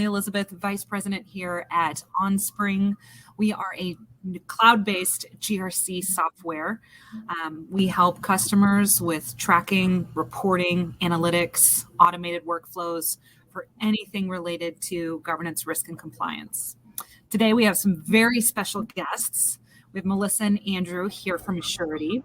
Elizabeth, Vice President here at OnSpring. We are a cloud-based GRC software. We help customers with tracking, reporting, analytics, automated workflows for anything related to governance, risk, and compliance. Today, we have some very special guests. We have Melissa and Andrew here from Assurity,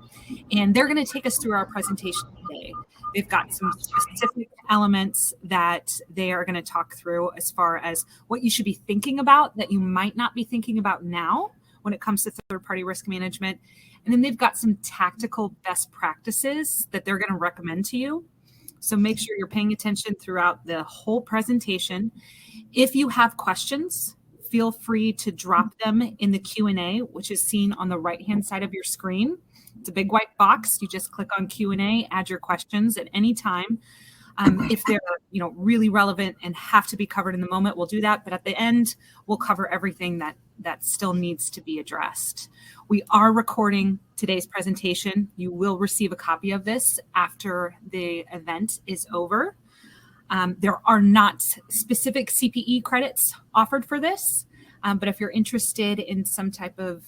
and they're going to take us through our presentation today. They've got some specific elements that they are going to talk through as far as what you should be thinking about that you might not be thinking about now when it comes to third-party risk management. And then they've got some tactical best practices that they're going to recommend to you. So make sure you're paying attention throughout the whole presentation. If you have questions, feel free to drop them in the Q&A, which is seen on the right-hand side of your screen. It's a big white box. You just click on Q&A, add your questions at any time. If they're really relevant and have to be covered in the moment, we'll do that. But at the end, we'll cover everything that still needs to be addressed. We are recording today's presentation. You will receive a copy of this after the event is over. There are not specific CPE credits offered for this, but if you're interested in some type of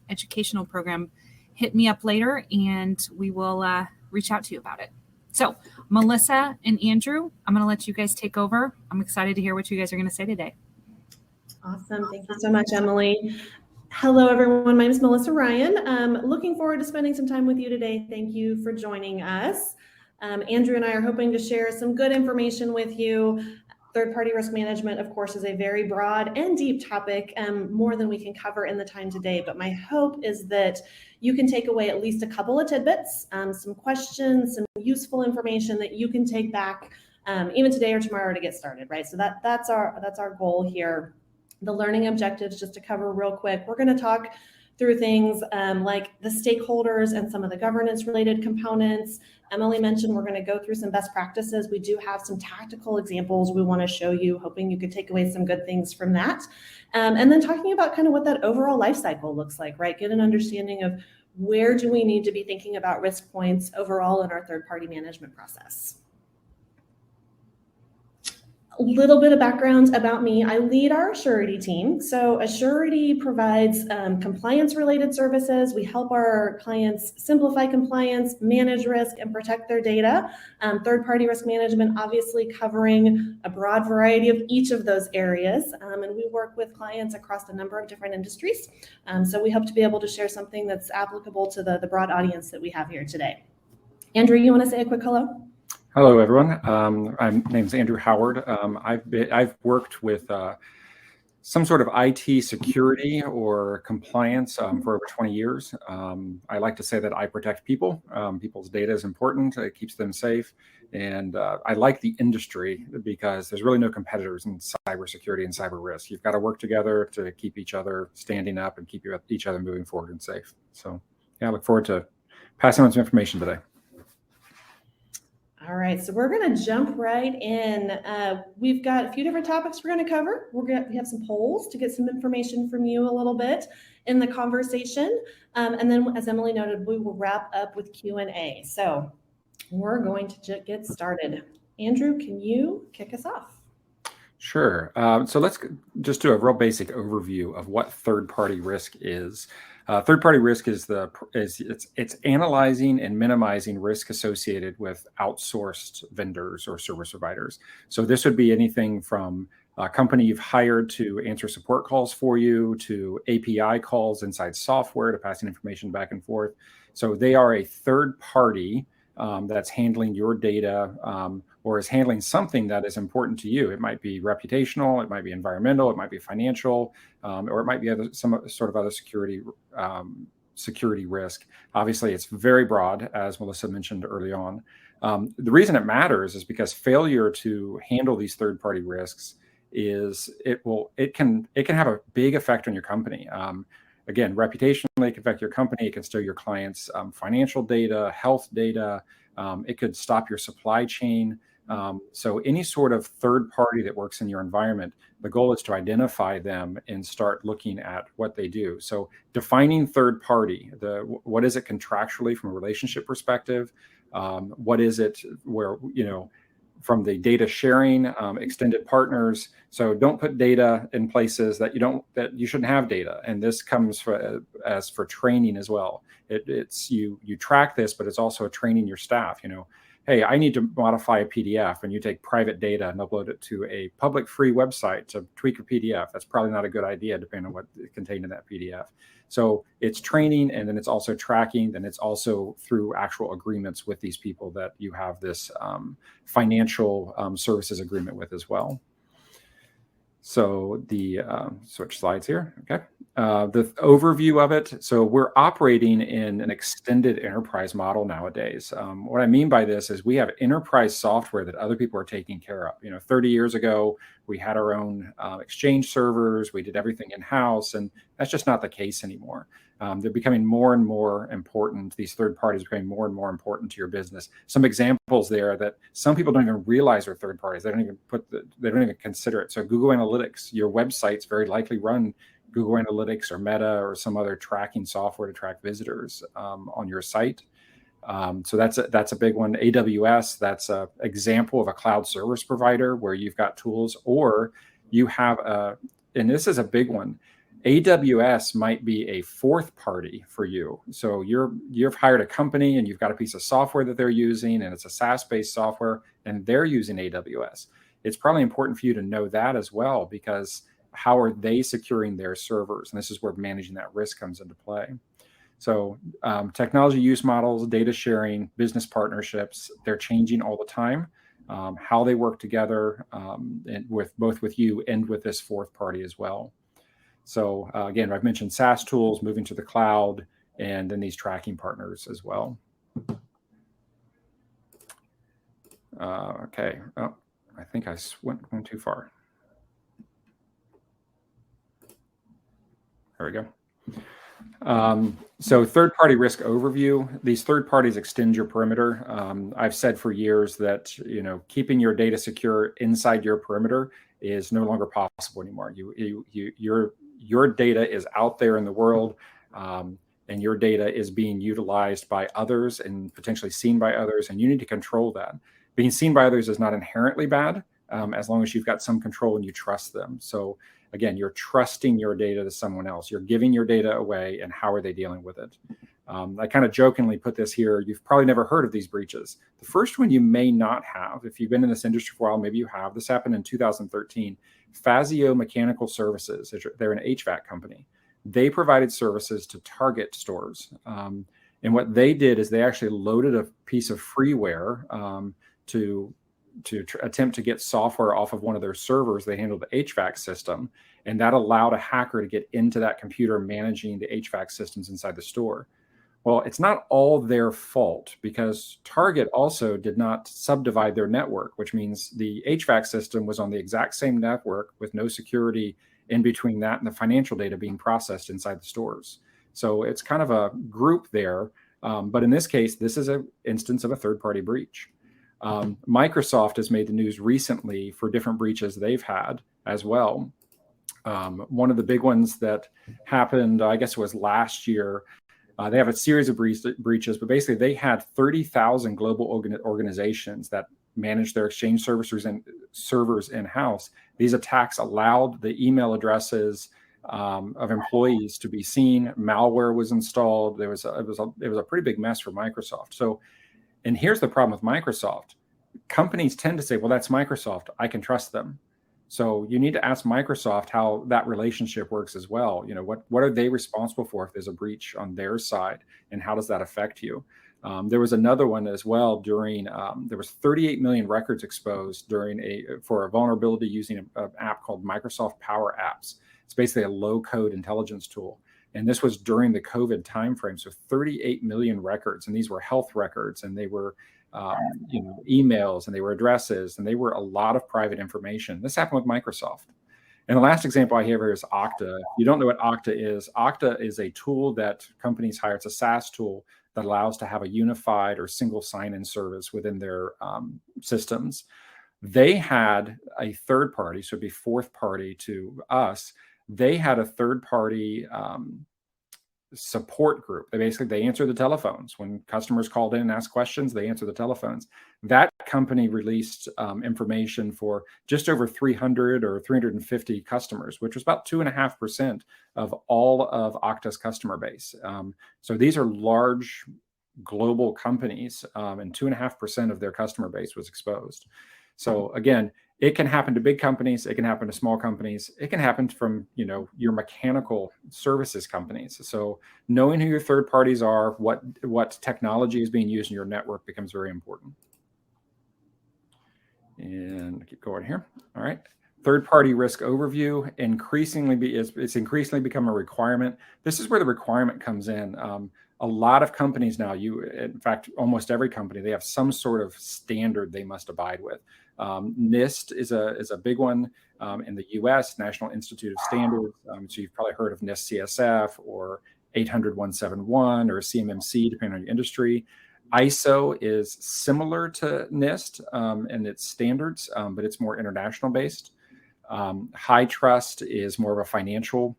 educational program, hit me up later and we will reach out to you about it. So Melissa and Andrew, I'm going to let you guys take over. I'm excited to hear what you guys are going to say today. Awesome. Thank you so much, Emily. Hello, everyone. My name is Melissa Ryan. Looking forward to spending some time with you today. Thank you for joining us. Andrew and I are hoping to share some good information with you. Third-party risk management, of course, is a very broad and deep topic, more than we can cover in the time today. But my hope is that you can take away at least a couple of tidbits, some questions, some useful information that you can take back even today or tomorrow to get started, right? So that's our goal here. The learning objectives, just to cover real quick, we're going to talk through things like the stakeholders and some of the governance-related components. Emily mentioned we're going to go through some best practices. We do have some tactical examples we want to show you, hoping you could take away some good things from that. And then talking about kind of what that overall life cycle looks like, right? Get an understanding of where do we need to be thinking about risk points overall in our third-party management process. A little bit of background about me. I lead our Assurity team. So Assurity provides compliance-related services. We help our clients simplify compliance, manage risk, and protect their data. Third-party risk management, obviously covering a broad variety of each of those areas. And we work with clients across a number of different industries. So we hope to be able to share something that's applicable to the broad audience that we have here today. Andrew, you want to say a quick hello? Hello, everyone. My name is Andrew Howard. I've worked with some sort of IT security or compliance for over 20 years. I like to say that I protect people. People's data is important. It keeps them safe. And I like the industry because there's really no competitors in cybersecurity and cyber risk. You've got to work together to keep each other standing up and keep each other moving forward and safe. So yeah, I look forward to passing on some information today. All right, so we're going to jump right in. We've got a few different topics we're going to cover. We have some polls to get some information from you a little bit in the conversation. And then, as Emily noted, we will wrap up with Q&A. So we're going to get started. Andrew, can you kick us off? Sure. So let's just do a real basic overview of what third-party risk is. Third-party risk is it's analyzing and minimizing risk associated with outsourced vendors or service providers. So this would be anything from a company you've hired to answer support calls for you, to API calls inside software to passing information back and forth. So they are a third party that's handling your data or is handling something that is important to you. It might be reputational, it might be environmental, it might be financial, or it might be some sort of other security risk. Obviously, it's very broad, as Melissa mentioned early on. The reason it matters is because failure to handle these third-party risks it can have a big effect on your company. Again, reputationally, it can affect your company. It can steal your clients' financial data, health data. It could stop your supply chain. So any sort of third party that works in your environment, the goal is to identify them and start looking at what they do. So defining third party, what is it contractually from a relationship perspective? What is it where, from the data sharing, extended partners. So don't put data in places that you shouldn't have data. And this comes for training as well. It's you track this, but it's also training your staff. Hey, I need to modify a PDF, and you take private data and upload it to a public free website to tweak a PDF. That's probably not a good idea, depending on what is contained in that PDF. So it's training, and then it's also tracking, and it's also through actual agreements with these people that you have this financial services agreement with as well. So the switch slides here. Okay. The overview of it. So we're operating in an extended enterprise model nowadays. What I mean by this is we have enterprise software that other people are taking care of. 30 years ago, we had our own Exchange servers. We did everything in-house, and that's just not the case anymore. They're becoming more and more important. These third parties are becoming more and more important to your business. Some examples there that some people don't even realize are third parties. They don't even consider it. So Google Analytics, your websites very likely run Google Analytics or Meta or some other tracking software to track visitors on your site. So that's a big one. AWS, that's an example of a cloud service provider where you've got tools, or you have and this is a big one. AWS might be a fourth party for you. So you've hired a company and you've got a piece of software that they're using, and it's a SaaS-based software, and they're using AWS. It's probably important for you to know that as well, because how are they securing their servers? And this is where managing that risk comes into play. So technology use models, data sharing, business partnerships, they're changing all the time. How they work together and both with you and with this fourth party as well. So again, I've mentioned SaaS tools moving to the cloud, and then these tracking partners as well. Okay. Oh, I think I went too far. There we go. So third-party risk overview. These third parties extend your perimeter. I've said for years that keeping your data secure inside your perimeter is no longer possible anymore. Your data is out there in the world, and your data is being utilized by others and potentially seen by others, and you need to control that. Being seen by others is not inherently bad, as long as you've got some control and you trust them. So again, you're trusting your data to someone else. You're giving your data away, and how are they dealing with it? I kind of jokingly put this here. You've probably never heard of these breaches. The first one you may not have. If you've been in this industry for a while, maybe you have. This happened in 2013. Fazio Mechanical Services, they're an HVAC company. They provided services to Target stores. And what they did is they actually loaded a piece of freeware to attempt to get software off of one of their servers. They handled the HVAC system, and that allowed a hacker to get into that computer managing the HVAC systems inside the store. Well, it's not all their fault, because Target also did not subdivide their network, which means the HVAC system was on the exact same network with no security in between that and the financial data being processed inside the stores. So it's kind of a group there. But in this case, this is an instance of a third-party breach. Microsoft has made the news recently for different breaches they've had as well. One of the big ones that happened, I guess it was last year, they have a series of breaches, but basically they had 30,000 global organizations that manage their Exchange servers in-house. These attacks allowed the email addresses of employees to be seen. Malware was installed. It was a pretty big mess for Microsoft. So, and here's the problem with Microsoft. Companies tend to say, well, that's Microsoft, I can trust them. So you need to ask Microsoft how that relationship works as well. What are they responsible for if there's a breach on their side, and how does that affect you? There was another one as well during, there was 38 million records exposed for a vulnerability using an app called Microsoft Power Apps. It's basically a low-code intelligence tool. And this was during the COVID timeframe. So 38 million records, and these were health records, and they were emails, and they were addresses, and they were a lot of private information. This happened with Microsoft. And the last example I have here is Okta. If you don't know what Okta is a tool that companies hire. It's a SaaS tool that allows to have a unified or single sign-in service within their systems. They had a third party, so it'd be fourth party to us. They had a third party support group. They answer the telephones. When customers called in and asked questions, they answer the telephones. That company released information for just over 300 or 350 customers, which was about 2.5% of all of Okta's customer base. So these are large global companies, and 2.5% of their customer base was exposed. So again, it can happen to big companies. It can happen to small companies. It can happen from, your mechanical services companies. So knowing who your third parties are, what technology is being used in your network becomes very important. And keep going here. All right. Third-party risk overview it's increasingly become a requirement. This is where the requirement comes in. A lot of companies now, in fact, almost every company, they have some sort of standard they must abide with. NIST is a big one in the U.S., National Institute of Standards. So you've probably heard of NIST CSF or 800-171 or CMMC, depending on your industry. ISO is similar to NIST and its standards, but it's more international based. High trust is more of a financial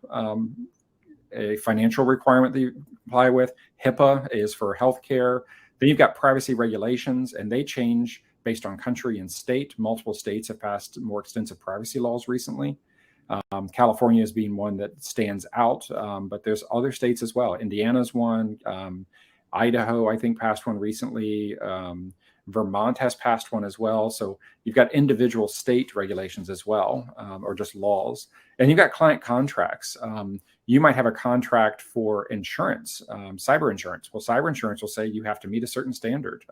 requirement that you comply with. HIPAA is for healthcare. Then you've got privacy regulations, and they change based on country and state. Multiple states have passed more extensive privacy laws recently. California is being one that stands out, but there's other states as well. Indiana's one. Idaho, I think, passed one recently. Vermont has passed one as well. So you've got individual state regulations as well, or just laws. And you've got client contracts. You might have a contract for insurance, cyber insurance. Well, cyber insurance will say you have to meet a certain standard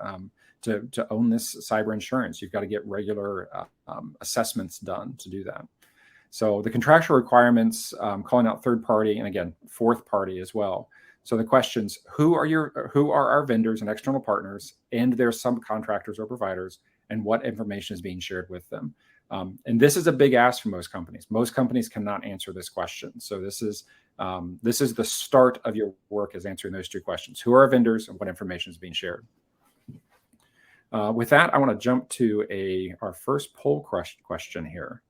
to own this cyber insurance. You've got to get regular assessments done to do that. So the contractual requirements, calling out third party, and again, fourth party as well. So the questions: who are our vendors and external partners, and their subcontractors or providers, and what information is being shared with them? And this is a big ask for most companies. Most companies cannot answer this question. So this is the start of your work, is answering those two questions: who are our vendors, and what information is being shared? With that, I want to jump to our first poll question here.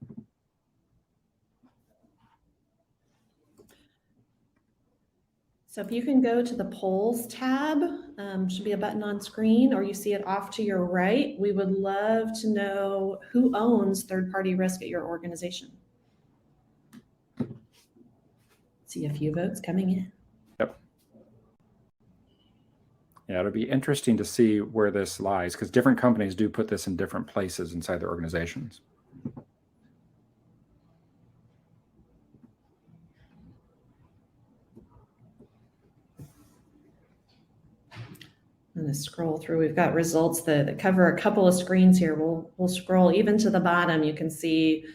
So if you can go to the polls tab, should be a button on screen, or you see it off to your right. We would love to know who owns third-party risk at your organization. See a few votes coming in. Yep. Yeah, it'll be interesting to see where this lies, because different companies do put this in different places inside their organizations. I'm going to scroll through. We've got results that cover a couple of screens here. We'll scroll even to the bottom. You can see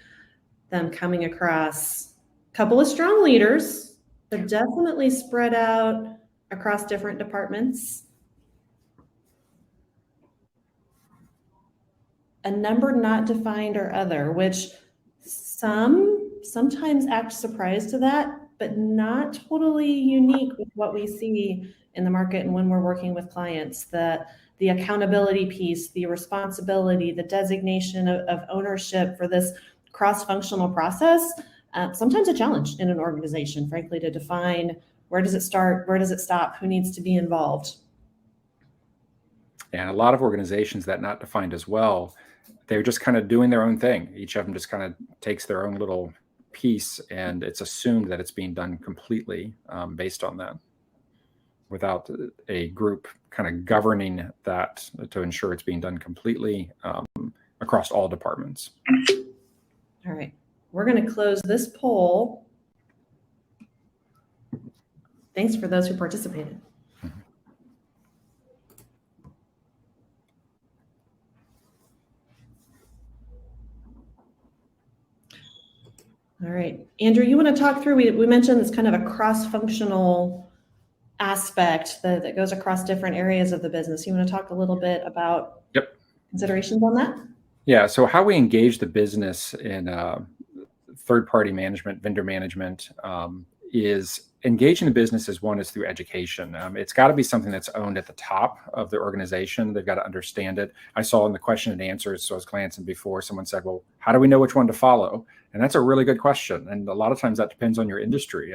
them coming across a couple of strong leaders, but definitely spread out across different departments. A number not defined or other, which sometimes act surprised to that, but not totally unique with what we see in the market and when we're working with clients. The accountability piece, the responsibility, the designation of ownership for this cross-functional process, sometimes a challenge in an organization, frankly, to define where does it start, where does it stop, who needs to be involved. And a lot of organizations that not defined as well, they're just kind of doing their own thing. Each of them just kind of takes their own little piece, and it's assumed that it's being done completely based on that, without a group kind of governing that to ensure it's being done completely across all departments. All right, we're going to close this poll. Thanks for those who participated. All right, Andrew, you want to talk through, we mentioned this kind of a cross-functional aspect that goes across different areas of the business. You want to talk a little bit about considerations on that? Yeah, so how we engage the business in third-party management, vendor management, is engaging the business is through education. It's got to be something that's owned at the top of the organization. They've got to understand it. I saw in the question and answers, so I was glancing before, someone said, well, how do we know which one to follow? And that's a really good question. And a lot of times that depends on your industry.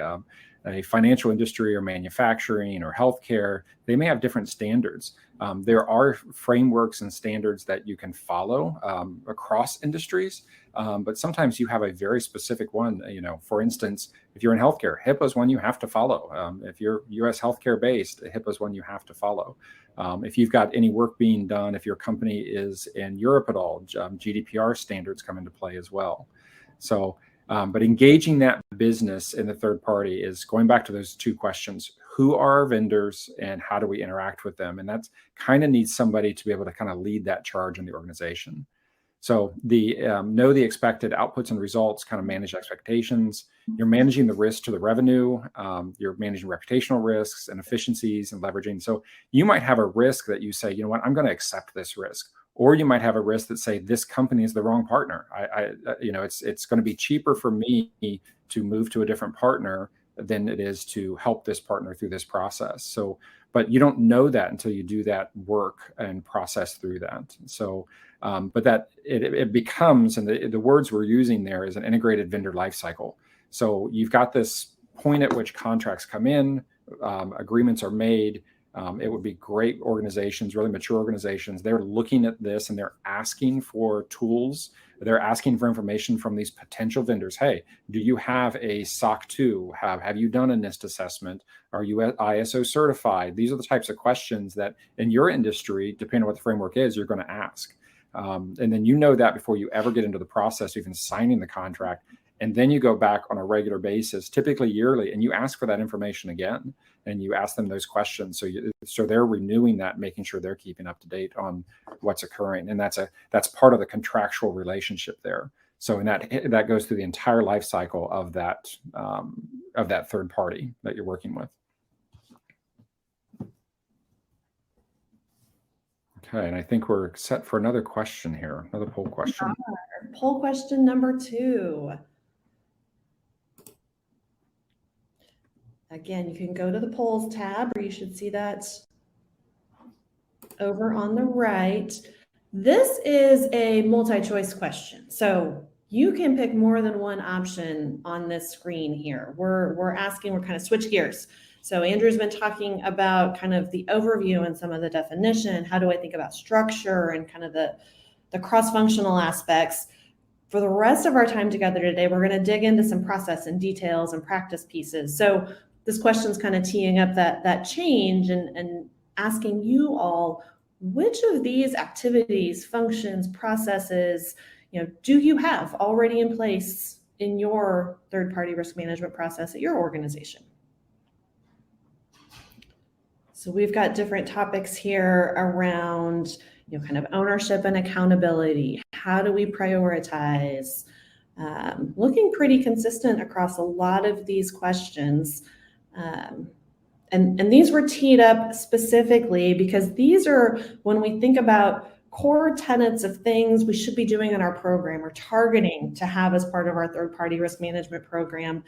A financial industry or manufacturing or healthcare, they may have different standards. There are frameworks and standards that you can follow across industries, but sometimes you have a very specific one. For instance, if you're in healthcare, HIPAA is one you have to follow. If you're U.S. healthcare based, HIPAA is one you have to follow. If you've got any work being done, if your company is in Europe at all, GDPR standards come into play as well. So, but engaging that business in the third party is going back to those two questions. Who are our vendors and how do we interact with them? And that's kind of needs somebody to be able to kind of lead that charge in the organization. So the know the expected outputs and results, kind of manage expectations. You're managing the risk to the revenue. You're managing reputational risks and efficiencies and leveraging. So you might have a risk that you say, you know what, I'm going to accept this risk. Or you might have a risk that say this company is the wrong partner. It's going to be cheaper for me to move to a different partner than it is to help this partner through this process. So, but you don't know that until you do that work and process through that. So, but that it becomes, and the words we're using there is an integrated vendor lifecycle. So you've got this point at which contracts come in, agreements are made. It would be great organizations, really mature organizations. They're looking at this and they're asking for tools. They're asking for information from these potential vendors. Hey, do you have a SOC 2? Have you done a NIST assessment? Are you ISO certified? These are the types of questions that in your industry, depending on what the framework is, you're going to ask. And then you know that before you ever get into the process, even signing the contract. And then you go back on a regular basis, typically yearly, and you ask for that information again, and you ask them those questions. So they're renewing that, making sure they're keeping up to date on what's occurring, and that's part of the contractual relationship there. So that goes through the entire life cycle of that third party that you're working with. Okay, and I think we're set for another question here, another poll question. Poll question number 2. Again, you can go to the polls tab, or you should see that over on the right. This is a multi-choice question. So you can pick more than one option on this screen here. We're kind of switch gears. So Andrew's been talking about kind of the overview and some of the definition. How do I think about structure and kind of the cross-functional aspects? For the rest of our time together today, we're going to dig into some process and details and practice pieces. So this question's kind of teeing up that change and asking you all, which of these activities, functions, processes, do you have already in place in your third-party risk management process at your organization? So we've got different topics here around, kind of ownership and accountability. How do we prioritize? Looking pretty consistent across a lot of these questions. And these were teed up specifically because these are, when we think about core tenets of things we should be doing in our program or targeting to have as part of our third-party risk management program,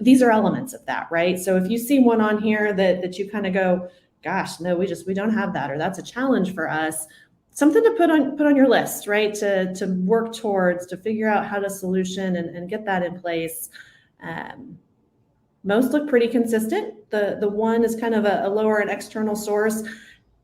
these are elements of that, right? So if you see one on here that you kind of go, gosh, no, we don't have that, or that's a challenge for us, something to put on your list, right? To work towards, to figure out how to solution and get that in place. Most look pretty consistent. The one is kind of a lower and external source.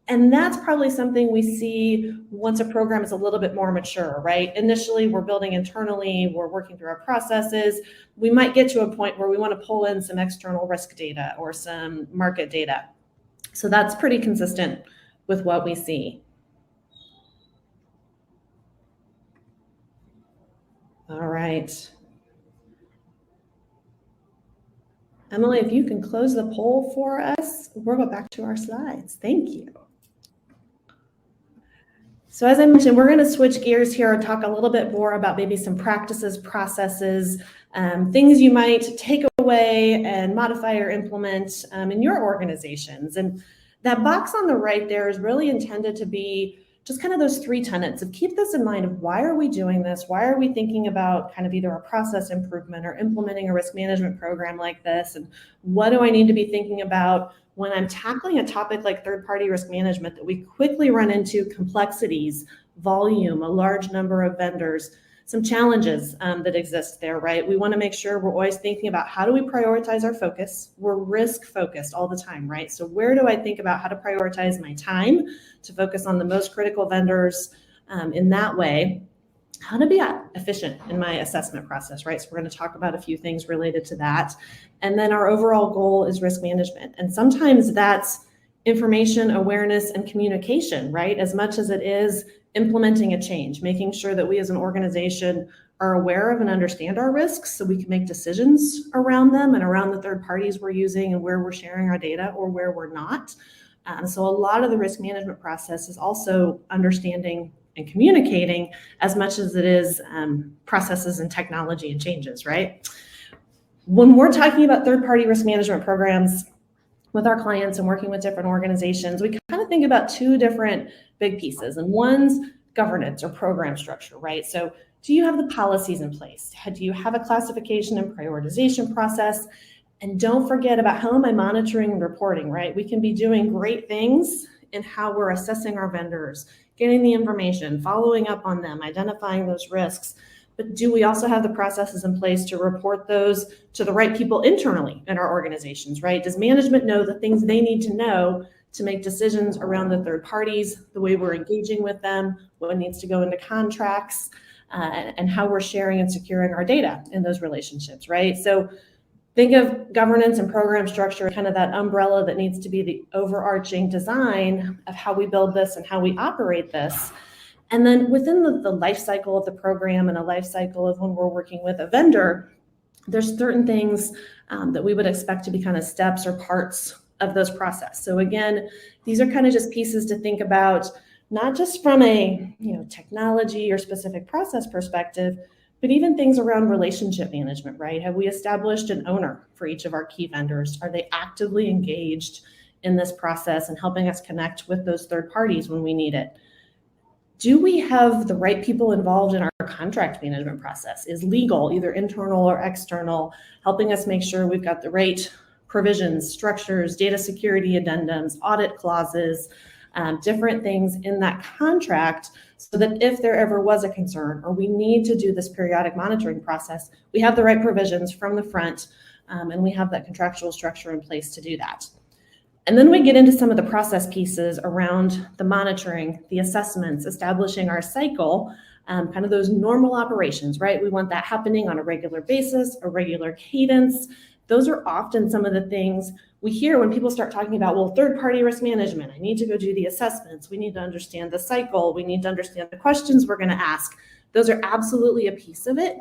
And that's probably something we see once a program is a little bit more mature, right? Initially, we're building internally, we're working through our processes. We might get to a point where we want to pull in some external risk data or some market data. So that's pretty consistent with what we see. All right. Emily, if you can close the poll for us, we'll go back to our slides. Thank you. So as I mentioned, we're going to switch gears here and talk a little bit more about maybe some practices, processes, things you might take away and modify or implement in your organizations. And that box on the right there is really intended to be just kind of those three tenets of keep this in mind of why are we doing this? Why are we thinking about kind of either a process improvement or implementing a risk management program like this? And what do I need to be thinking about when I'm tackling a topic like third-party risk management that we quickly run into complexities, volume, a large number of vendors, some challenges that exist there, right? We want to make sure we're always thinking about how do we prioritize our focus? We're risk focused all the time, right? So where do I think about how to prioritize my time to focus on the most critical vendors in that way? How to be efficient in my assessment process, right? So we're going to talk about a few things related to that. And then our overall goal is risk management. And sometimes that's information, awareness, and communication, right? As much as it is implementing a change, making sure that we as an organization are aware of and understand our risks so we can make decisions around them and around the third parties we're using and where we're sharing our data or where we're not. So a lot of the risk management process is also understanding and communicating as much as it is processes and technology and changes, right? When we're talking about third-party risk management programs with our clients and working with different organizations, we kind of think about two different big pieces. And one's governance or program structure, right? So do you have the policies in place? Do you have a classification and prioritization process? And don't forget about how am I monitoring and reporting, right? We can be doing great things in how we're assessing our vendors, getting the information, following up on them, identifying those risks. But do we also have the processes in place to report those to the right people internally in our organizations, right? Does management know the things they need to know to make decisions around the third parties, the way we're engaging with them, what needs to go into contracts, and how we're sharing and securing our data in those relationships, right? So think of governance and program structure, kind of that umbrella that needs to be the overarching design of how we build this and how we operate this. And then within the life cycle of the program and a life cycle of when we're working with a vendor, there's certain things that we would expect to be kind of steps or parts of those process. So again, these are kind of just pieces to think about, not just from a technology or specific process perspective, but even things around relationship management, right? Have we established an owner for each of our key vendors? Are they actively engaged in this process and helping us connect with those third parties when we need it? Do we have the right people involved in our contract management process? Is legal, either internal or external, helping us make sure we've got the right provisions, structures, data security addendums, audit clauses, different things in that contract, so that if there ever was a concern or we need to do this periodic monitoring process, we have the right provisions from the front, and we have that contractual structure in place to do that. And then we get into some of the process pieces around the monitoring, the assessments, establishing our cycle, kind of those normal operations, right? We want that happening on a regular basis, a regular cadence. Those are often some of the things we hear when people start talking about, well, third-party risk management. I need to go do the assessments. We need to understand the cycle. We need to understand the questions we're going to ask. Those are absolutely a piece of it,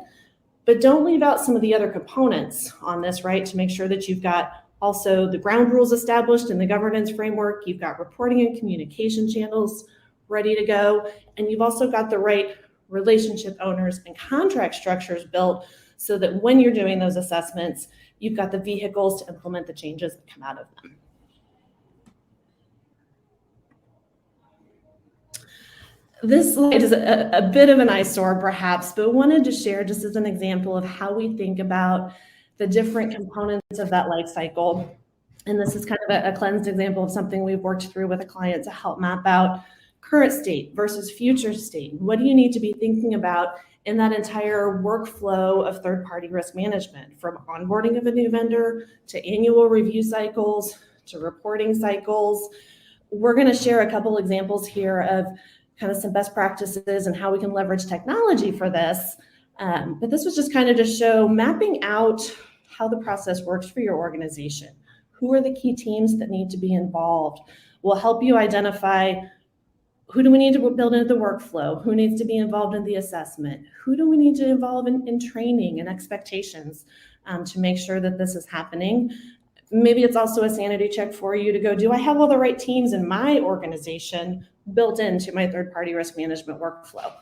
but don't leave out some of the other components on this, right? To make sure that you've got also the ground rules established in the governance framework. You've got reporting and communication channels ready to go. And you've also got the right relationship owners and contract structures built so that when you're doing those assessments, you've got the vehicles to implement the changes that come out of them. This slide is a bit of an eyesore perhaps, but wanted to share just as an example of how we think about the different components of that life cycle. And this is kind of a cleansed example of something we've worked through with a client to help map out current state versus future state. What do you need to be thinking about in that entire workflow of third-party risk management, from onboarding of a new vendor to annual review cycles to reporting cycles? We're going to share a couple examples here of kind of some best practices and how we can leverage technology for this. But this was just kind of to show mapping out how the process works for your organization. Who are the key teams that need to be involved? Will help you identify who do we need to build into the workflow? Who needs to be involved in the assessment? Who do we need to involve in training and expectations to make sure that this is happening? Maybe it's also a sanity check for you to go, do I have all the right teams in my organization built into my third-party risk management workflow?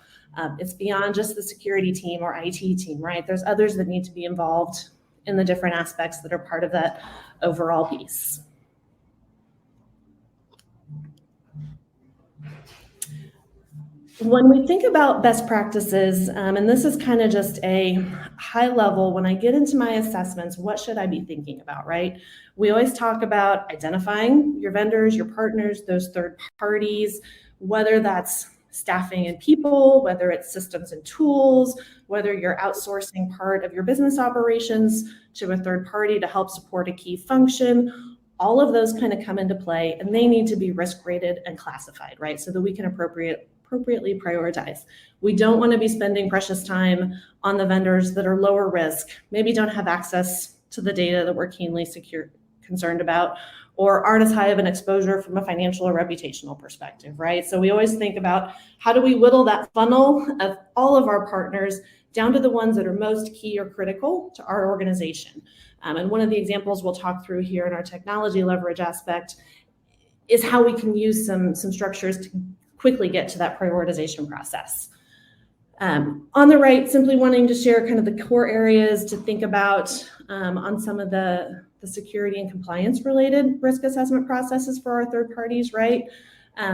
It's beyond just the security team or IT team, right? There's others that need to be involved in the different aspects that are part of that overall piece. When we think about best practices, and this is kind of just a high level, when I get into my assessments, what should I be thinking about, right? We always talk about identifying your vendors, your partners, those third parties, whether that's staffing and people, whether it's systems and tools, whether you're outsourcing part of your business operations to a third party to help support a key function. All of those kind of come into play, and they need to be risk rated and classified, right? So that we can appropriately prioritize. We don't want to be spending precious time on the vendors that are lower risk, maybe don't have access to the data that we're keenly concerned about, or aren't as high of an exposure from a financial or reputational perspective, right? So we always think about how do we whittle that funnel of all of our partners down to the ones that are most key or critical to our organization. And one of the examples we'll talk through here in our technology leverage aspect is how we can use some structures to quickly get to that prioritization process. On the right, simply wanting to share kind of the core areas to think about on some of the security and compliance related risk assessment processes for our third parties, right?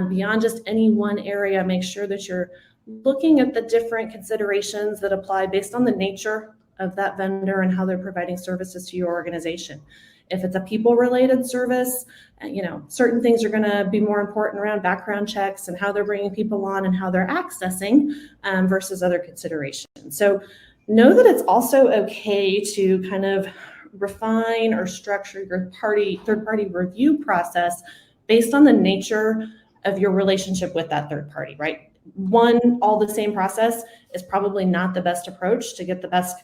Beyond just any one area, make sure that you're looking at the different considerations that apply based on the nature of that vendor and how they're providing services to your organization. If it's a people-related service, certain things are going to be more important around background checks and how they're bringing people on and how they're accessing versus other considerations. So know that it's also okay to kind of refine or structure your third-party review process based on the nature of your relationship with that third party, right? All the same process is probably not the best approach to get the best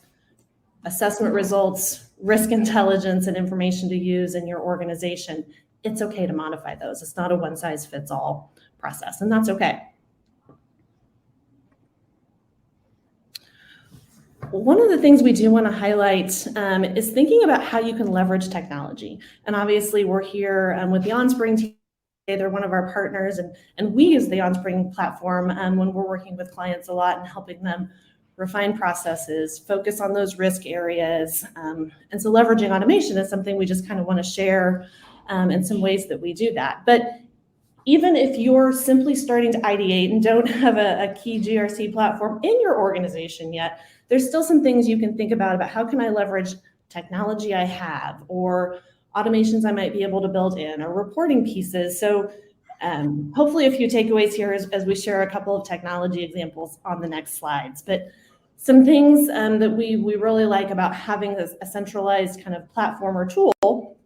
assessment results, risk intelligence, and information to use in your organization. It's okay to modify those. It's not a one-size-fits-all process, and that's okay. One of the things we do want to highlight is thinking about how you can leverage technology. And obviously, we're here with the OnSpring team. They're one of our partners, and we use the OnSpring platform when we're working with clients a lot and helping them refine processes, focus on those risk areas. And so leveraging automation is something we just kind of want to share in some ways that we do that. But even if you're simply starting to ideate and don't have a key GRC platform in your organization yet, there's still some things you can think about how can I leverage technology I have, or automations I might be able to build in, or reporting pieces. So hopefully a few takeaways here as we share a couple of technology examples on the next slides. But some things that we really like about having a centralized kind of platform or tool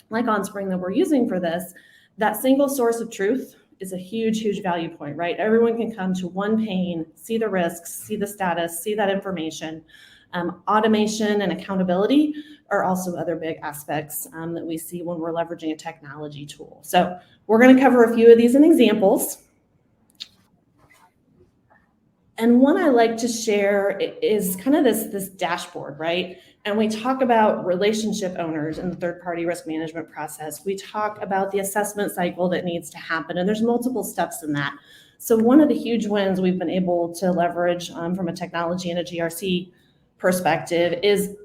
like OnSpring that we're using for this, that single source of truth is a huge, huge value point, right? Everyone can come to one pane, see the risks, see the status, see that information. Automation and accountability are also other big aspects that we see when we're leveraging a technology tool. So we're going to cover a few of these in examples. And one I like to share is kind of this dashboard, right? And we talk about relationship owners in the third-party risk management process. We talk about the assessment cycle that needs to happen, and there's multiple steps in that. So one of the huge wins we've been able to leverage from a technology and a GRC perspective is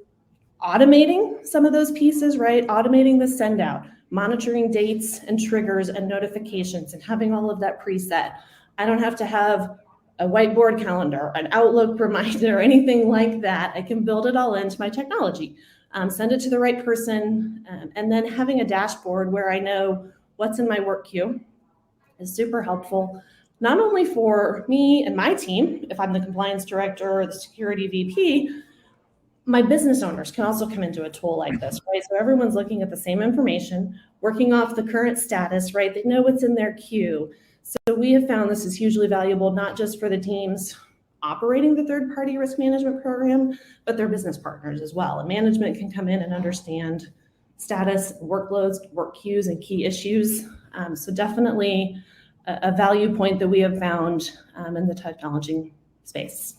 automating some of those pieces, right? Automating the send out, monitoring dates and triggers and notifications, and having all of that preset. I don't have to have a whiteboard calendar, an Outlook reminder, or anything like that. I can build it all into my technology, send it to the right person, and then having a dashboard where I know what's in my work queue is super helpful, not only for me and my team, if I'm the compliance director or the security VP, my business owners can also come into a tool like this, right? So everyone's looking at the same information, working off the current status, right? They know what's in their queue. So we have found this is hugely valuable, not just for the teams operating the third-party risk management program, but their business partners as well. And management can come in and understand status, workloads, work queues, and key issues. So definitely a value point that we have found in the technology space.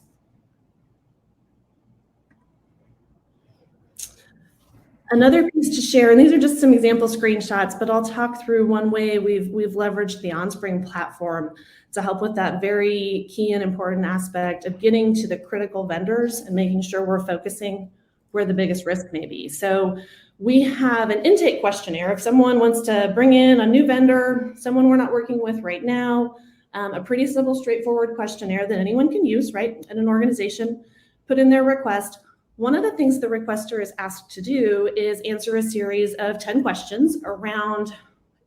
Another piece to share, and these are just some example screenshots, but I'll talk through one way we've leveraged the OnSpring platform to help with that very key and important aspect of getting to the critical vendors and making sure we're focusing where the biggest risk may be. So we have an intake questionnaire. If someone wants to bring in a new vendor, someone we're not working with right now, a pretty simple, straightforward questionnaire that anyone can use, right, in an organization, put in their request. One of the things the requester is asked to do is answer a series of 10 questions around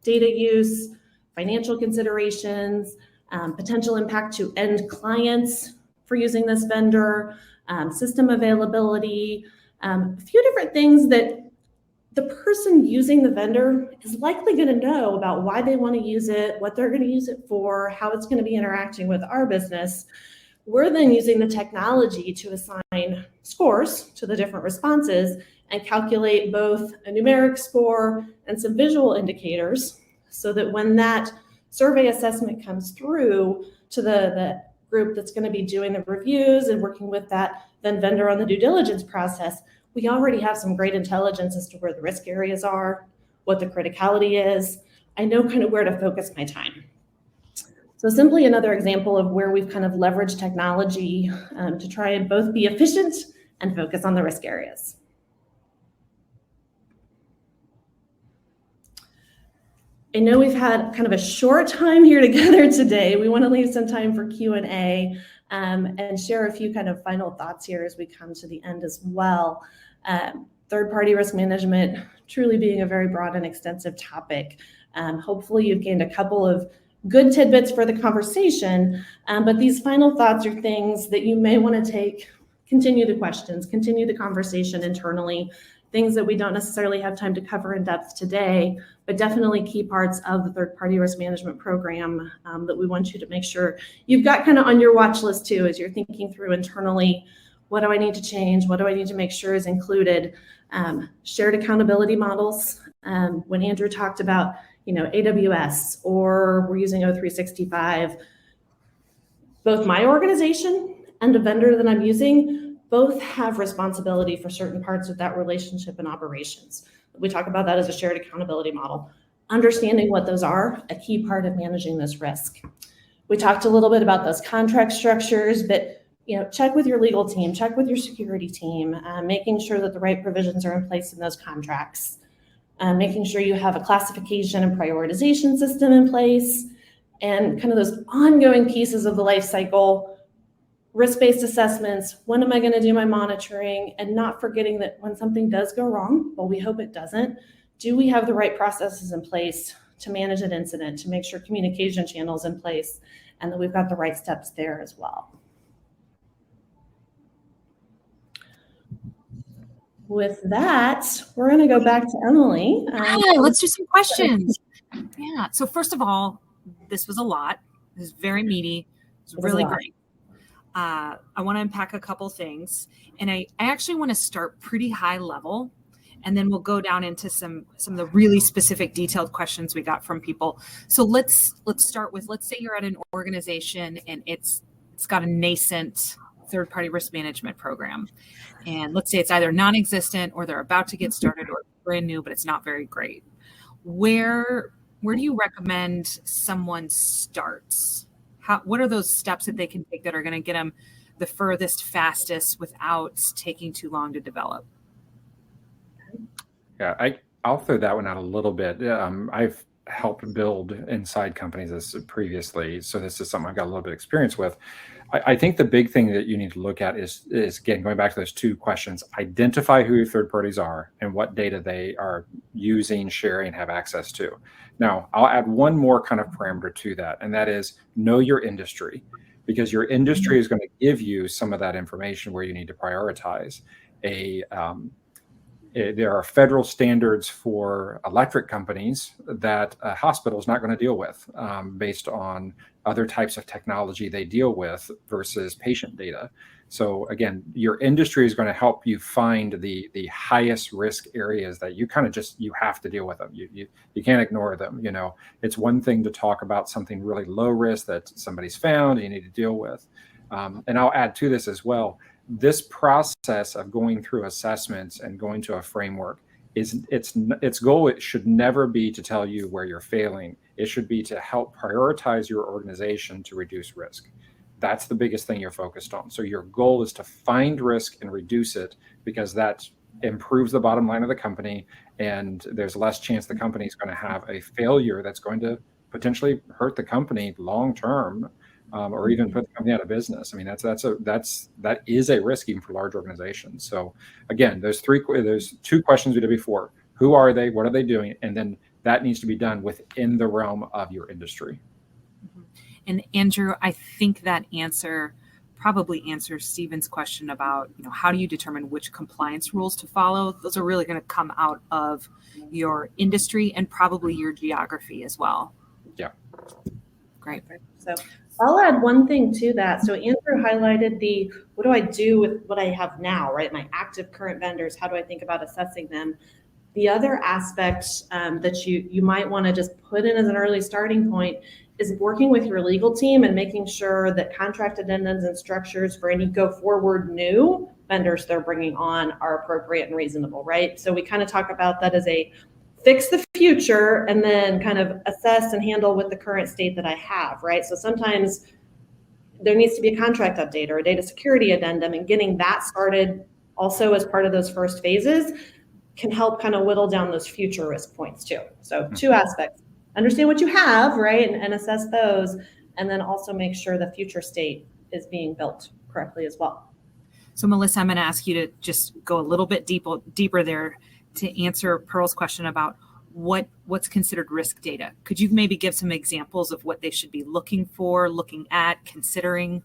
data use, financial considerations, potential impact to end clients for using this vendor, system availability, a few different things that the person using the vendor is likely going to know about why they want to use it, what they're going to use it for, how it's going to be interacting with our business. We're then using the technology to assign scores to the different responses and calculate both a numeric score and some visual indicators so that when that survey assessment comes through to the group that's going to be doing the reviews and working with that then vendor on the due diligence process, we already have some great intelligence as to where the risk areas are, what the criticality is. I know kind of where to focus my time. So simply another example of where we've kind of leveraged technology to try and both be efficient and focus on the risk areas. I know we've had kind of a short time here together today. We want to leave some time for Q&A and share a few kind of final thoughts here as we come to the end as well. Third-party risk management truly being a very broad and extensive topic. Hopefully you've gained a couple of good tidbits for the conversation, but these final thoughts are things that you may want to take, continue the questions, continue the conversation internally, things that we don't necessarily have time to cover in depth today, but definitely key parts of the third-party risk management program that we want you to make sure you've got kind of on your watch list too, as you're thinking through internally, what do I need to change? What do I need to make sure is included? Shared accountability models. When Andrew talked about, AWS or we're using O365, both my organization and the vendor that I'm using both have responsibility for certain parts of that relationship and operations. We talk about that as a shared accountability model. Understanding what those are, a key part of managing this risk. We talked a little bit about those contract structures, but check with your legal team, check with your security team, making sure that the right provisions are in place in those contracts, making sure you have a classification and prioritization system in place, and kind of those ongoing pieces of the life cycle, risk-based assessments, when am I going to do my monitoring, and not forgetting that when something does go wrong, well, we hope it doesn't, do we have the right processes in place to manage an incident, to make sure communication channels in place, and that we've got the right steps there as well. With that, we're going to go back to Emily. Let's do some questions. Yeah. So first of all, this was a lot. It was very meaty. It was really great. I want to unpack a couple things, and I actually want to start pretty high level, and then we'll go down into some of the really specific, detailed questions we got from people. So let's start with, let's say you're at an organization and it's got a nascent third-party risk management program. And let's say it's either non-existent or they're about to get started or brand new, but it's not very great. Where do you recommend someone starts? What are those steps that they can take that are going to get them the furthest, fastest without taking too long to develop? Yeah, I'll throw that one out a little bit. I've helped build inside companies previously, so this is something I've got a little bit of experience with. I think the big thing that you need to look at is again, going back to those two questions, identify who your third parties are and what data they are using, sharing, have access to. Now, I'll add one more kind of parameter to that, and that is know your industry, because your industry is going to give you some of that information where you need to prioritize. There are federal standards for electric companies that a hospital is not going to deal with based on other types of technology they deal with versus patient data. So again, your industry is going to help you find the highest risk areas that you kind of you have to deal with them. You can't ignore them. It's one thing to talk about something really low risk that somebody's found and you need to deal with. And I'll add to this as well. This process of going through assessments and going to a framework its goal, it should never be to tell you where you're failing. It should be to help prioritize your organization to reduce risk. That's the biggest thing you're focused on. So your goal is to find risk and reduce it, because that improves the bottom line of the company, and there's less chance the company is going to have a failure that's going to potentially hurt the company long term, or even put the company out of business. I mean, that is a risk even for large organizations. So again, there's two questions we did before: who are they? What are they doing? And then that needs to be done within the realm of your industry. And Andrew, I think that answer probably answers Stephen's question about, how do you determine which compliance rules to follow? Those are really going to come out of your industry and probably your geography as well. Yeah. Great. So I'll add one thing to that. So Andrew highlighted what do I do with what I have now, right? My active current vendors, how do I think about assessing them? The other aspect that you might want to just put in as an early starting point is working with your legal team and making sure that contract addendums and structures for any go forward new vendors they're bringing on are appropriate and reasonable, right? So we kind of talk about that as a fix the future and then kind of assess and handle with the current state that I have, right? So sometimes there needs to be a contract update or a data security addendum, and getting that started also as part of those first phases can help kind of whittle down those future risk points too. So two aspects: understand what you have, right, and assess those, and then also make sure the future state is being built correctly as well. So Melissa, I'm going to ask you to just go a little bit deeper there to answer Pearl's question about what's considered risk data. Could you maybe give some examples of what they should be looking for, looking at, considering?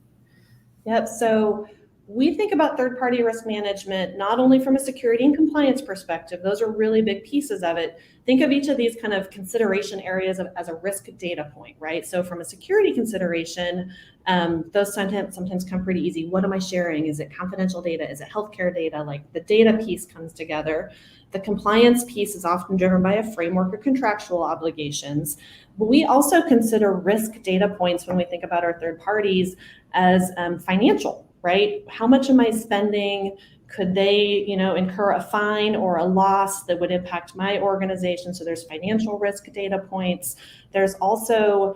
Yep. So we think about third-party risk management not only from a security and compliance perspective. Those are really big pieces of it. Think of each of these kind of consideration areas as a risk data point, right? So from a security consideration, those sometimes come pretty easy. What am I sharing? Is it confidential data? Is it healthcare data? Like the data piece comes together. The compliance piece is often driven by a framework of contractual obligations. But we also consider risk data points when we think about our third parties as financial, right? How much am I spending? Could they, incur a fine or a loss that would impact my organization? So there's financial risk data points. There's also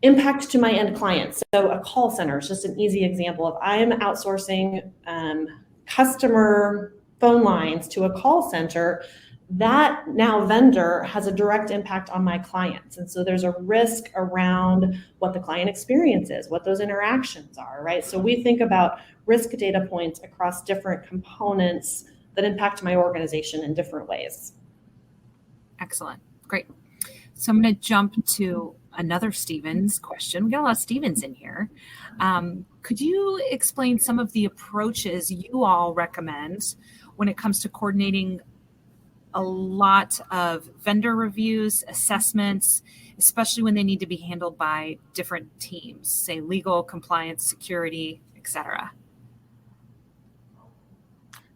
impact to my end clients. So a call center is just an easy example. If I'm outsourcing customer phone lines to a call center, that now vendor has a direct impact on my clients. And so there's a risk around what the client experience is, what those interactions are, right? So we think about risk data points across different components that impact my organization in different ways. Excellent. Great. So I'm going to jump to another Stevens question. We got a lot of Stevens in here. Could you explain some of the approaches you all recommend when it comes to coordinating a lot of vendor reviews, assessments, especially when they need to be handled by different teams, say legal, compliance, security, etc.?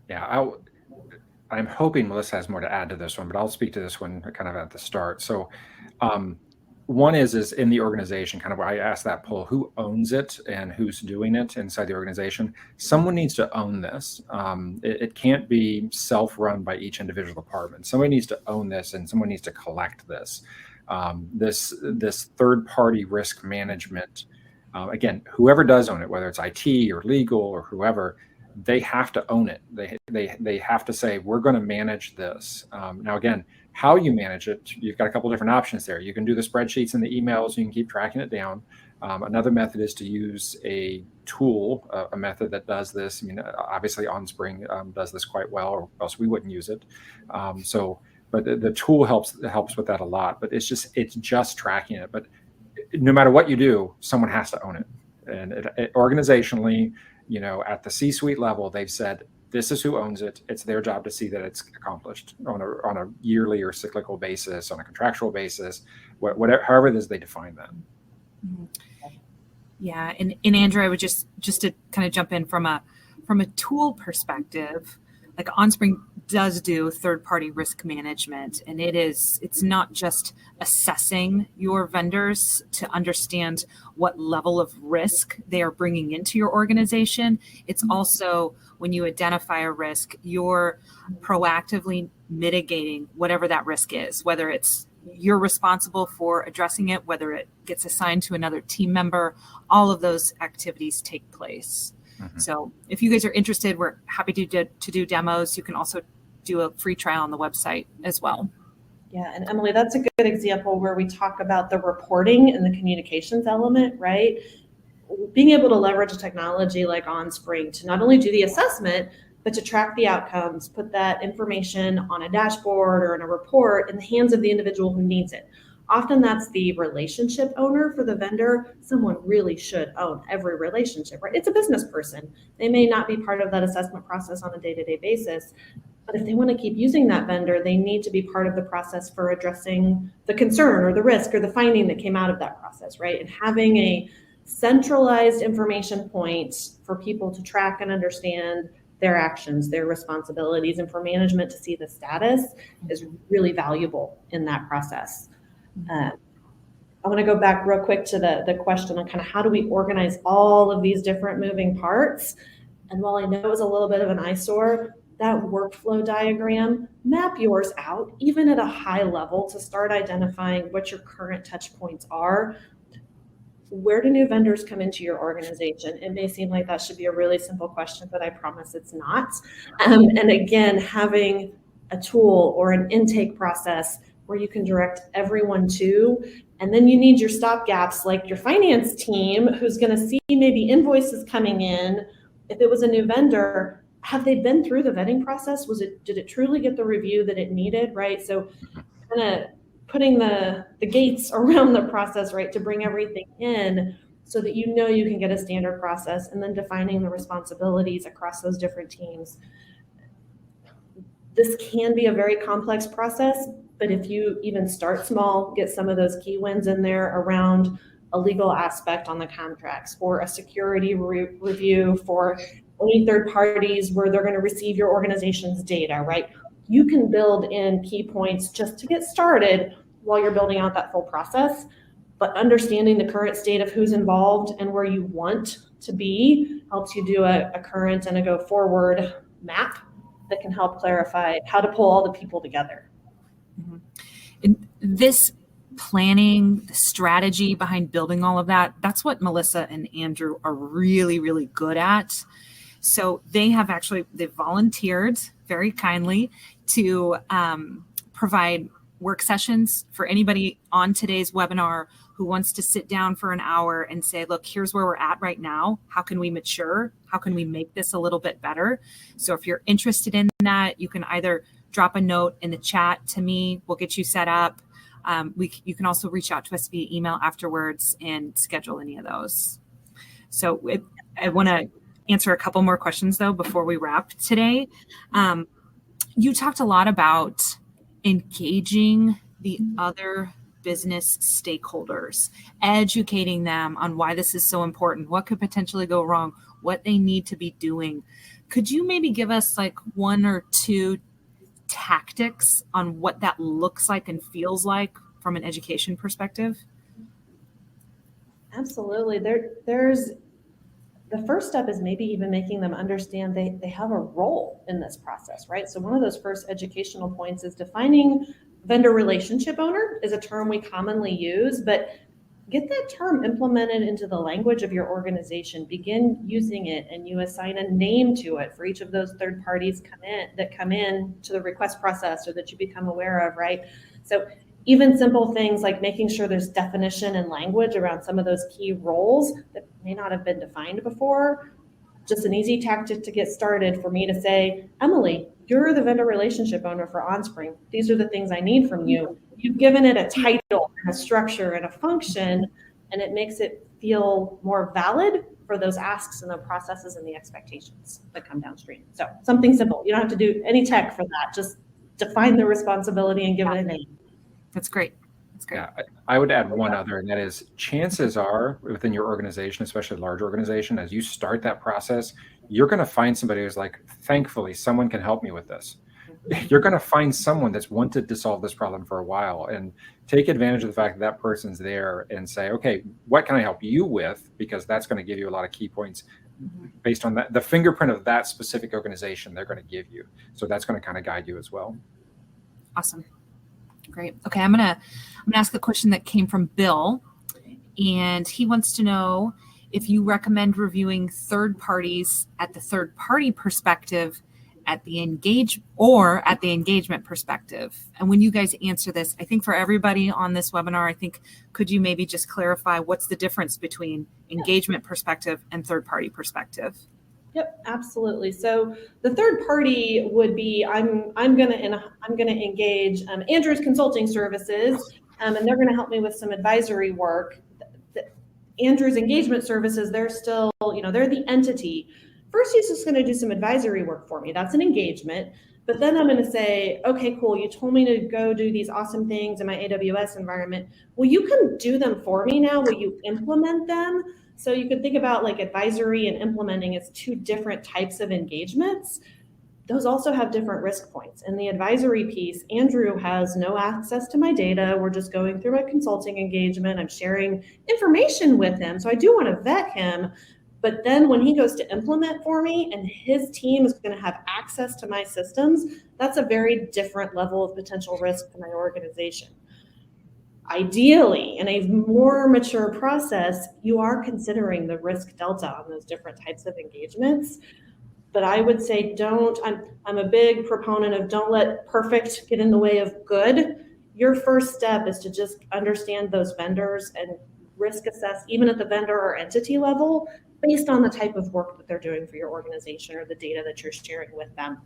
Yeah, I'm hoping Melissa has more to add to this one, but I'll speak to this one kind of at the start. So one is in the organization, kind of where I asked that poll, who owns it and who's doing it inside the organization. Someone needs to own this. It can't be self-run by each individual department. Somebody needs to own this, and someone needs to collect this. This third-party risk management, again, whoever does own it, whether it's IT or legal or whoever, they have to own it. They have to say, we're going to manage this. Now, again, how you manage it, you've got a couple different options there. You can do the spreadsheets and the emails. You can keep tracking it down. Another method is to use a tool, a method that does this. I mean, obviously OnSpring does this quite well, or else we wouldn't use it. But the tool helps with that a lot. But it's just tracking it. But no matter what you do, someone has to own it. And organizationally, at the C-suite level, they've said, this is who owns it. It's their job to see that it's accomplished on a yearly or cyclical basis, on a contractual basis, whatever, however it is they define that. Yeah, and Andrew, I would just to kind of jump in from a tool perspective, like OnSpring does do third-party risk management, and it's not just assessing your vendors to understand what level of risk they are bringing into your organization. It's also, when you identify a risk, you're proactively mitigating whatever that risk is, whether it's you're responsible for addressing it, whether it gets assigned to another team member. All of those activities take place. Mm-hmm. So if you guys are interested, we're happy to do demos. You can also do a free trial on the website as well. Yeah, and Emily, that's a good example where we talk about the reporting and the communications element, right? Being able to leverage a technology like OnSpring to not only do the assessment, but to track the outcomes, put that information on a dashboard or in a report in the hands of the individual who needs it. Often that's the relationship owner for the vendor. Someone really should own every relationship, right? It's a business person. They may not be part of that assessment process on a day-to-day basis, but if they want to keep using that vendor, they need to be part of the process for addressing the concern or the risk or the finding that came out of that process, right? And having a centralized information point for people to track and understand their actions, their responsibilities, and for management to see the status is really valuable in that process. I want to go back real quick to the question on kind of how do we organize all of these different moving parts. And while I know it was a little bit of an eyesore, that workflow diagram, map yours out, even at a high level, to start identifying what your current touch points are. Where do new vendors come into your organization? It may seem like that should be a really simple question, but I promise it's not. And again, having a tool or an intake process where you can direct everyone to, and then you need your stopgaps like your finance team who's going to see maybe invoices coming in. If it was a new vendor, have they been through the vetting process? Did it truly get the review that it needed, right? So kind of putting the gates around the process, right, to bring everything in so that you know you can get a standard process, and then defining the responsibilities across those different teams. This can be a very complex process, but if you even start small, get some of those key wins in there around a legal aspect on the contracts or a security review for any third parties where they're going to receive your organization's data, right? You can build in key points just to get started while you're building out that full process. But understanding the current state of who's involved and where you want to be helps you do a current and a go forward map that can help clarify how to pull all the people together. Mm-hmm. And this planning, the strategy behind building all of that, that's what Melissa and Andrew are really, really good at. So they've volunteered very kindly to provide work sessions for anybody on today's webinar who wants to sit down for an hour and say, look, here's where we're at right now. How can we mature? How can we make this a little bit better? So if you're interested in that, you can either drop a note in the chat to me. We'll get you set up. You can also reach out to us via email afterwards and schedule any of those. So I want to answer a couple more questions, though, before we wrap today. You talked a lot about engaging the other business stakeholders, educating them on why this is so important, what could potentially go wrong, what they need to be doing. Could you maybe give us like one or two tactics on what that looks like and feels like from an education perspective? Absolutely. There's the first step is maybe even making them understand they have a role in this process, right? So one of those first educational points is defining vendor relationship owner is a term we commonly use, but get that term implemented into the language of your organization. Begin using it, and you assign a name to it for each of those third parties that come in to the request process or that you become aware of, right? So even simple things like making sure there's definition and language around some of those key roles that may not have been defined before. Just an easy tactic to get started for me to say, Emily, you're the vendor relationship owner for OnSpring. These are the things I need from you. You've given it a title and a structure and a function, and it makes it feel more valid for those asks and the processes and the expectations that come downstream. So something simple. You don't have to do any tech for that. Just define the responsibility and give it a name. That's great. That's great. Yeah, I would add one other, and that is chances are within your organization, especially a large organization, as you start that process, you're going to find somebody who's like, thankfully, someone can help me with this. You're going to find someone that's wanted to solve this problem for a while, and take advantage of the fact that that person's there and say, okay, what can I help you with? Because that's going to give you a lot of key points based on that, the fingerprint of that specific organization they're going to give you. So that's going to kind of guide you as well. Awesome. Great. Okay, I'm gonna ask a question that came from Bill, and he wants to know if you recommend reviewing third parties at the third party perspective at the engagement perspective? And when you guys answer this, I think for everybody on this webinar, I think, could you maybe just clarify what's the difference between engagement perspective and third-party perspective? Yep, absolutely. So the third party would be I'm gonna engage Andrew's consulting services, and they're gonna help me with some advisory work. Andrew's engagement services, they're still, they're the entity. First, he's just gonna do some advisory work for me. That's an engagement. But then I'm gonna say, okay, cool, you told me to go do these awesome things in my AWS environment. Well, you can do them for me now. Will you implement them? So you could think about like advisory and implementing as two different types of engagements. Those also have different risk points. In the advisory piece, Andrew has no access to my data. We're just going through my consulting engagement. I'm sharing information with him. So I do want to vet him. But then when he goes to implement for me and his team is going to have access to my systems, that's a very different level of potential risk to my organization. Ideally, in a more mature process, you are considering the risk delta on those different types of engagements. But I would say I'm a big proponent of don't let perfect get in the way of good. Your first step is to just understand those vendors and risk assess, even at the vendor or entity level, based on the type of work that they're doing for your organization or the data that you're sharing with them.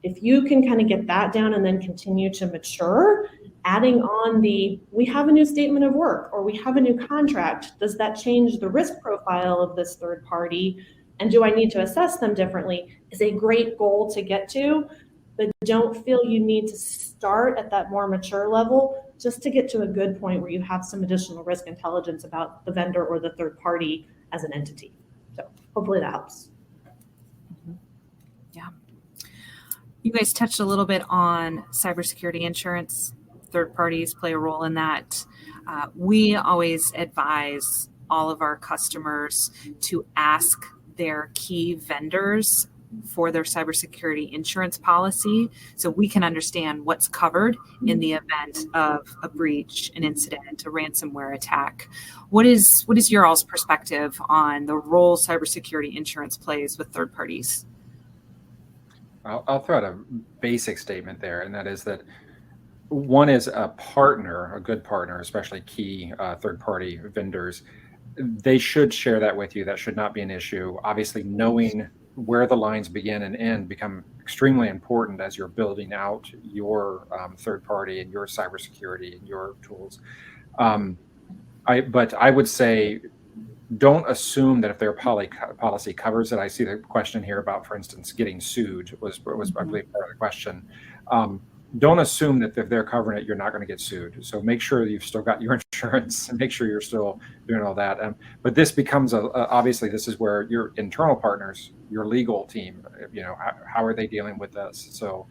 If you can kind of get that down and then continue to mature, adding on we have a new statement of work or we have a new contract, does that change the risk profile of this third party? And do I need to assess them differently? Is a great goal to get to, but don't feel you need to start at that more mature level just to get to a good point where you have some additional risk intelligence about the vendor or the third party as an entity. So hopefully that helps. Yeah. You guys touched a little bit on cybersecurity insurance. Third parties play a role in that. We always advise all of our customers to ask their key vendors for their cybersecurity insurance policy so we can understand what's covered in the event of a breach, an incident, a ransomware attack. What is your all's perspective on the role cybersecurity insurance plays with third parties? I'll throw out a basic statement there, and that is that one is a partner, a good partner, especially key third-party vendors. They should share that with you. That should not be an issue. Obviously, knowing where the lines begin and end become extremely important as you're building out your third party and your cybersecurity and your tools. But I would say, don't assume that if their policy covers it. I see the question here about, for instance, getting sued was I believe part of the question. Don't assume that if they're covering it, you're not going to get sued. So make sure you've still got your insurance and make sure you're still doing all that. But this becomes obviously this is where your internal partners, your legal team, how are they dealing with this? So,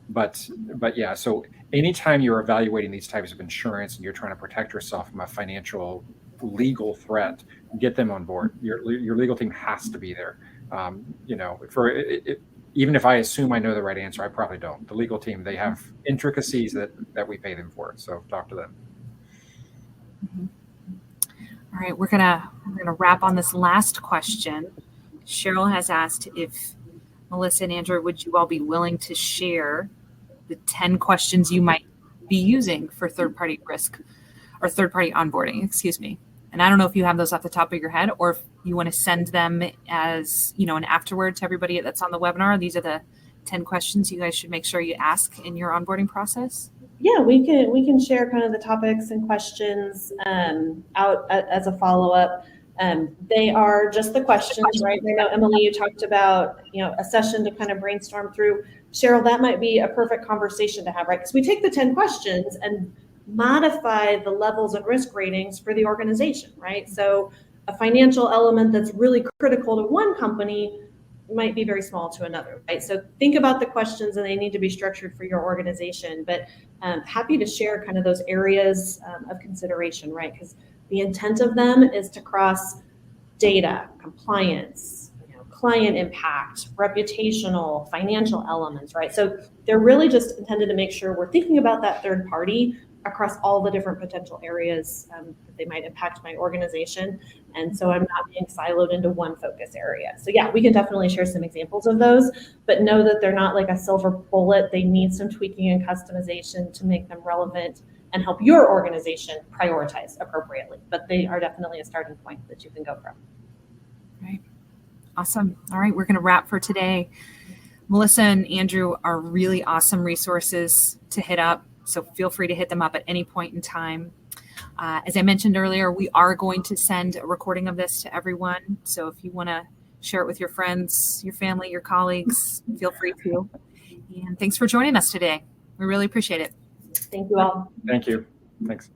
but yeah. So anytime you're evaluating these types of insurance and you're trying to protect yourself from a financial legal threat, get them on board. Your legal team has to be there. Even if I assume I know the right answer, I probably don't. The legal team, they have intricacies that we pay them for. So talk to them. Mm-hmm. All right, we're gonna wrap on this last question. Cheryl has asked if Melissa and Andrew, would you all be willing to share the 10 questions you might be using for third-party risk or third-party onboarding, excuse me. And I don't know if you have those off the top of your head or if you want to send them as, an afterword to everybody that's on the webinar. These are the 10 questions you guys should make sure you ask in your onboarding process. Yeah, we can share kind of the topics and questions out as a follow-up. They are just the questions, right? I know, Emily, you talked about, a session to kind of brainstorm through. Cheryl, that might be a perfect conversation to have, right? Because we take the 10 questions and modify the levels and risk ratings for the organization, right? So a financial element that's really critical to one company might be very small to another, right? So think about the questions and they need to be structured for your organization, but happy to share kind of those areas of consideration, right? Because the intent of them is to cross data, compliance, client impact, reputational, financial elements, right? So they're really just intended to make sure we're thinking about that third party, across all the different potential areas that they might impact my organization. And so I'm not being siloed into one focus area. So yeah, we can definitely share some examples of those, but know that they're not like a silver bullet. They need some tweaking and customization to make them relevant and help your organization prioritize appropriately. But they are definitely a starting point that you can go from. Right. Awesome. All right, we're going to wrap for today. Melissa and Andrew are really awesome resources to hit up, so feel free to hit them up at any point in time. As I mentioned earlier, we are going to send a recording of this to everyone, so if you want to share it with your friends, your family, your colleagues, feel free to. And thanks for joining us today. We really appreciate it. Thank you all. Thank you. Thanks.